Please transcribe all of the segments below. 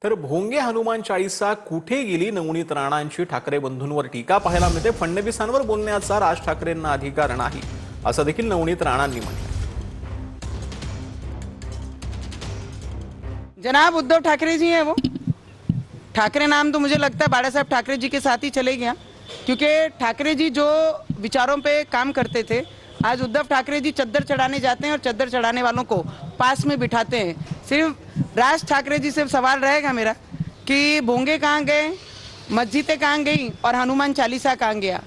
तर भोंगे हनुमान चाळीसा कुठे गेली? नवनीत राणांची ठाकरे बंधूंवर टीका पाहायला मिळते। फडणवीसांवर बोलण्याचा राज ठाकरेंना अधिकार नाही असं देखील नवनीत राणांनी म्हटलं। जनाब उद्धव ठाकरे जी हैं वो। ठाकरे नाम तो मुझे लगता है बाड़ा साहब ठाकरे जी के साथ ही चले गया, क्योंकि ठाकरे जी जो विचारों पे काम करते थे, आज उद्धव ठाकरे जी चद्दर चढ़ाने जाते हैं और चद्दर चढ़ाने वालों को पास में बिठाते हैं। सिर्फ राज ठाकरे जी से सवाल रहेगा मेरा कि भोंगे कहाँ गए, मस्जिदें कहाँ गई और हनुमान चालीसा कहाँ गया।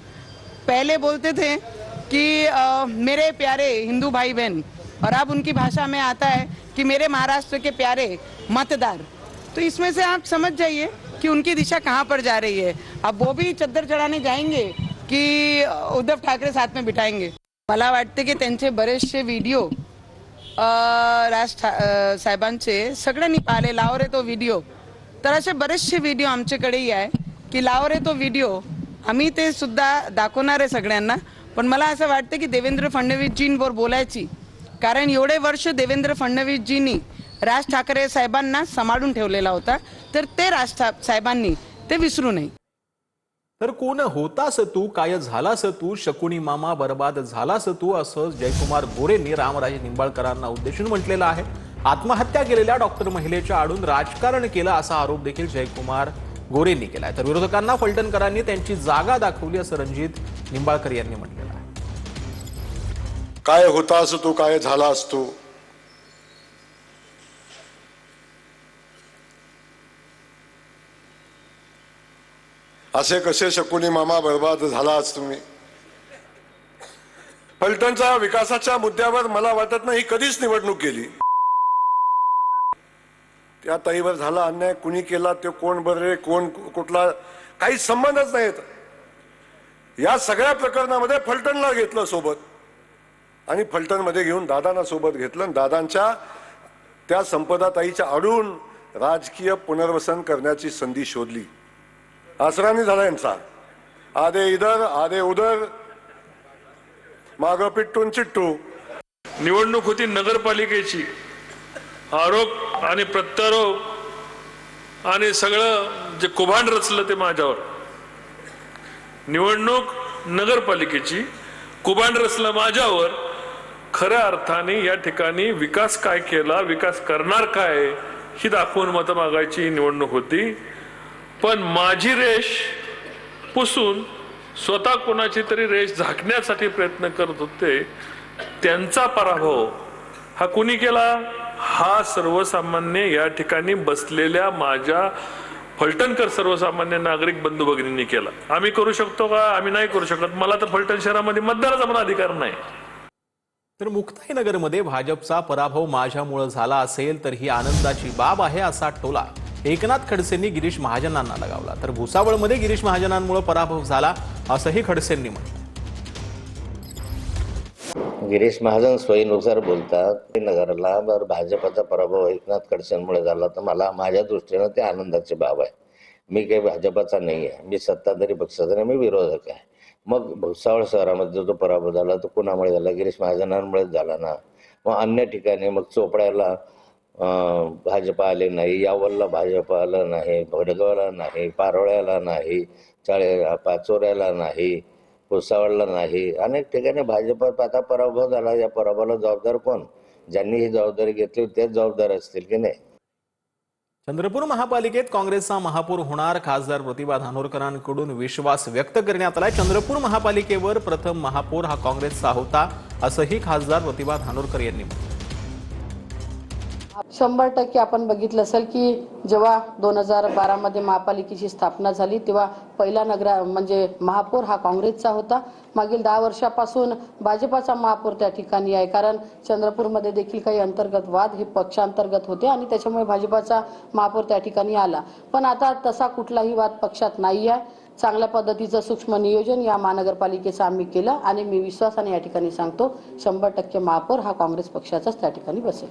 पहले बोलते थे कि मेरे प्यारे हिंदू भाई बहन, और अब उनकी भाषा में आता है कि मेरे महाराष्ट्र के प्यारे मतदार। तो इसमें से आप समझ जाइए कि उनकी दिशा कहाँ पर जा रही है। अब वो भी चद्दर चढ़ाने जाएंगे कि उद्धव ठाकरे साथ में बिठाएंगे। मला वाटते की त्यांचे बरेचसे व्हिडिओ राज साहेबांचे सगळ्यांनी पाहिले। लाव रे तो व्हिडिओ, तर असे बरेचसे व्हिडिओ आमच्याकडेही आहे की लाव रे तो व्हिडिओ। आम्ही ते सुद्धा दाखवणार आहे सगळ्यांना। पण मला असं वाटतं की देवेंद्र फडणवीसजींवर बोलायची, कारण एवढे वर्ष देवेंद्र फडणवीसजींनी राज ठाकरे साहेबांना सांभाळून ठेवलेला होता, तर ते राज साहेबांनी ते विसरू नये। तर कोण होतास तू, काय झालास तू, शकुनी मामा बर्बाद झालास तू, असं जयकुमार गोरेंनी रामराजे निंबाळकरांना उद्देशून म्हटलेलं आहे। आत्महत्या केलेल्या डॉक्टर महिलेच्या आडून राजकारण केलं असा आरोप देखील जयकुमार गोरेंनी केलाय। तर विरोधकांना फलटणकरांनी त्यांची जागा दाखवली असं रणजित निंबाळकर यांनी म्हटलेलं आहे। काय होतास तू, काय झालास तू, असे कसे शकुनी मामा बर्बाद झालाच तुम्ही। फलटणच्या विकासाच्या मुद्द्यावर मला वाटत नाही कधीच निवडणूक केली। त्या ताईवर झाला अन्याय, कुणी केला, ते कोण बरे, कोण कुठला, काही संबंधच नाहीत। या सगळ्या प्रकरणामध्ये फलटणला घेतलं सोबत आणि फलटणमध्ये घेऊन दादांना सोबत घेतलं। दादांच्या त्या संपदा ताईच्या आडून राजकीय पुनर्वसन करण्याची संधी शोधली। आसरानी झाला यांचा, आधे इधर आधे उधर, माग पिट्टून चिट्टू। निवडणूक होती नगरपालिकेची, आरोप आणि प्रत्यारोप आणि सगळं जे कुभांड रचलं ते माझ्यावर। निवडणूक नगरपालिकेची, कुभांड रचलं माझ्यावर। खऱ्या अर्थाने या ठिकाणी विकास काय केला, विकास करणार काय ही दाखवून मतं मागायची निवडणूक होती। पण माझी रेष पुसून स्वतः कोणाची तरी रेष झाकण्यासाठी प्रयत्न करत होते, त्यांचा पराभव हा कुणी केला? हा सर्वसामान्य या ठिकाणी बसलेल्या माझ्या फलटणकर सर्वसामान्य नागरिक बंधू भगिनींनी केला। आम्ही करू शकतो का? आम्ही नाही करू शकत। मला तर फलटण शहरामध्ये मतदाराचा पण अधिकार नाही। तर मुक्ताईनगरमध्ये भाजपचा पराभव माझ्यामुळे झाला असेल तर ही आनंदाची बाब आहे असा टोला एकनाथ खडसेंनी गिरीश महाजनांना लगावला। तर भुसावळमध्ये गिरीश महाजनांमुळे पराभव झाला असंही खडसेंनी म्हटलं। गिरीश महाजन सोयीनुसार बोलतात। नगरला भाजपचा पराभव एकनाथ खडसेंमुळे झाला, तर मला माझ्या दृष्टीने ते आनंदाची बाब आहे। मी काही भाजपचा नाही आहे, मी सत्ताधारी पक्षाचा नाही, मी विरोधक आहे। मग भुसावळ शहरामध्ये जो पराभव झाला तो कुणामुळे झाला? गिरीश महाजनांमुळेच झाला ना। मग अन्य ठिकाणी मग चोपड्याला भाजप आले नाही, यावलला भाजप आलं नाही, भडगावला नाही, पारोळ्याला नाही, पाचोऱ्याला नाही, भुसावळला नाही, अनेक ठिकाणी भाजप आता पराभव झाला। या पराभवाला जबाबदार कोण? ज्यांनी ही जबाबदारी घेतली तेच जबाबदार असतील की नाही? चंद्रपूर महापालिकेत काँग्रेसचा महापौर होणार, खासदार प्रतिभा धानोरकरांकडून विश्वास व्यक्त करण्यात आलाय। चंद्रपूर महापालिकेवर प्रथम महापौर हा काँग्रेसचा होता असंही खासदार प्रतिभा धानोरकर यांनी म्हटलं। 100% आपण बघितलं असेल की जेव्हा 2012 मध्ये महापालिकेची स्थापना झाली तेव्हा पहिला म्हणजे महापौर हा काँग्रेसचा होता। मागील 10 वर्षापासून भाजपाचा महापौर त्या ठिकाणी आहे, कारण चंद्रपूरमध्ये देखील काही अंतर्गत वाद हे पक्षांतर्गत होते आणि त्याच्यामुळे भाजपाचा महापौर त्या ठिकाणी आला। पण आता तसा कुठलाही वाद पक्षात नाही आहे। चांगल्या पद्धतीचं सूक्ष्म नियोजन या महानगरपालिकेचं आम्ही केलं आणि मी विश्वासाने या ठिकाणी सांगतो 100% महापौर हा काँग्रेस पक्षाचाच त्या ठिकाणी बसेल।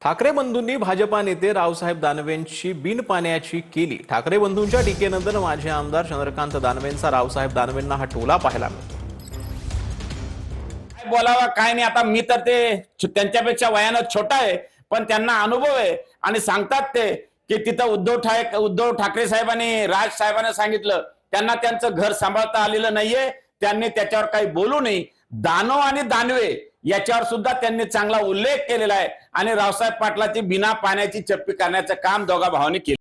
ठाकरे बंधूंनी भाजपा नेते रावसाहेब दानवेंची बिनपाण्याची केली। ठाकरे बंधूंच्या टीकेनंतर माजी आमदार चंद्रकांत दानवेंचा रावसाहेब दानवेंना हा टोला पाहायला मिळतो। काय बोलावा काय नाही, आता मी तर ते त्यांच्यापेक्षा वयानं छोटा आहे, पण त्यांना अनुभव आहे आणि सांगतात ते की तिथं उद्धव ठाकरे साहेबांनी राज साहेबांना सांगितलं त्यांना त्यांचं घर सांभाळता आलेलं नाहीये, त्यांनी त्याच्यावर काही बोलू नये. दानव आणि दानवे याच्यावर सुद्धा त्यांनी चांगला उल्लेख केलेला आहे आणि रावसाहेब पाटलाची बिना पाण्याची चप्पी करण्याचं काम दोघा भावांनी केलं.